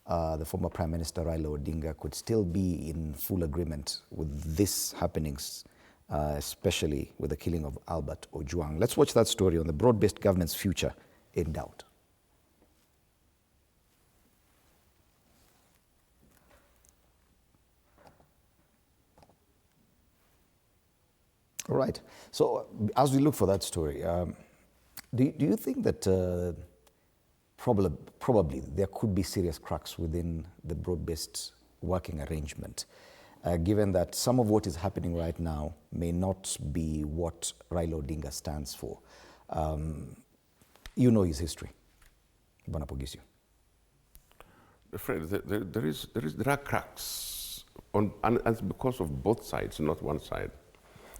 the former Prime Minister Raila Odinga could still be in full agreement with these happenings, especially with the killing of Albert Ojwang. Let's watch that story on the broad-based government's future in doubt. All right. So as we look for that story, do you think that probably there could be serious cracks within the broad-based working arrangement, given that some of what is happening right now may not be what Raila Odinga stands for? You know his history, Bwana Poghisio. Fred, there are cracks, and it's because of both sides, not one side.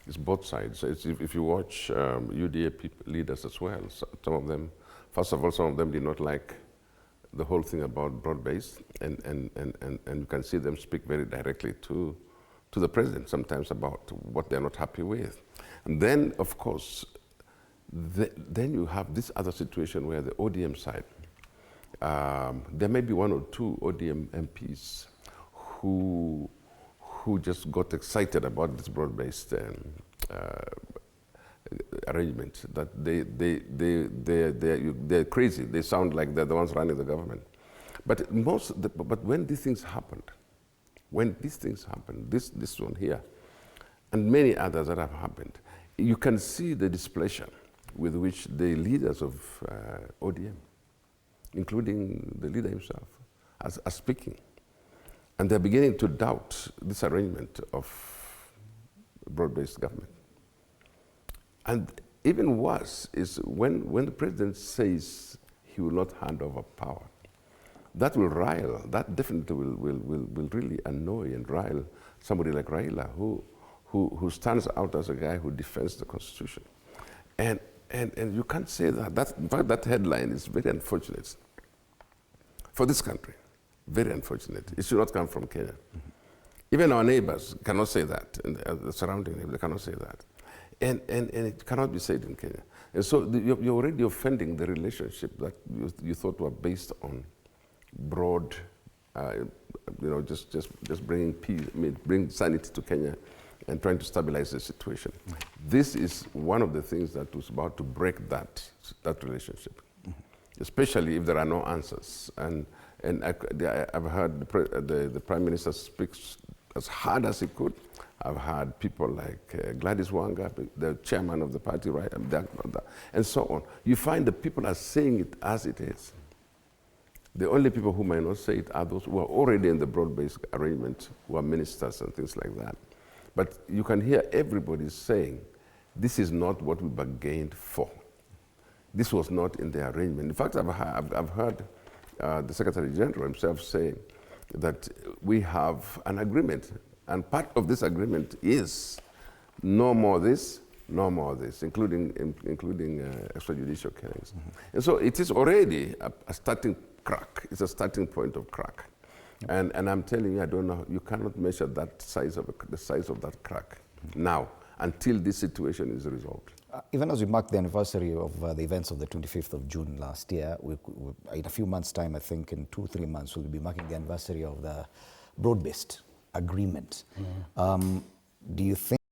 It's both sides. If you watch UDA leaders as well, some of them, first of all, some of them did not like the whole thing about broad-based, and you can see them speak very directly to the president sometimes about what they're not happy with. And then, of course, then you have this other situation where the ODM side, there may be one or two ODM MPs who just got excited about this broad-based arrangement, that they're crazy. They sound like they're the ones running the government. But when these things happened, this one here, and many others that have happened, you can see the displeasure with which the leaders of ODM, including the leader himself, are speaking. And they're beginning to doubt this arrangement of broad-based government. And even worse is when the president says he will not hand over power, that will rile, that definitely will really annoy and rile somebody like Raila, who stands out as a guy who defends the Constitution. And you can't say that. In fact, that headline is very unfortunate for this country. Very unfortunate. It should not come from Kenya. Mm-hmm. Even our neighbors cannot say that, and the surrounding neighbors, they cannot say that. And it cannot be said in Kenya. And so you're already offending the relationship that you thought were based on broad, just bringing peace, bring sanity to Kenya and trying to stabilize the situation. Mm-hmm. This is one of the things that was about to break that relationship, mm-hmm. especially if there are no answers. And I've heard the Prime Minister speak as hard as he could. I've heard people like Gladys Wanga, the chairman of the party, right, and so on. You find the people are saying it as it is. The only people who might not say it are those who are already in the broad-based arrangement, who are ministers and things like that. But you can hear everybody saying, this is not what we bargained for. This was not in the arrangement. In fact, I've heard the Secretary General himself saying that we have an agreement, and part of this agreement is no more this, no more this, including extrajudicial killings. Mm-hmm. And so it is already a starting crack. It's a starting point of crack. Mm-hmm. And I'm telling you, I don't know, you cannot measure that size of the size of that crack now until this situation is resolved. Even as we mark the anniversary of the events of the 25th of June last year, in a few months' time, I think in 2-3 months, we'll be marking the anniversary of the broad-based agreement. Mm-hmm. Do you think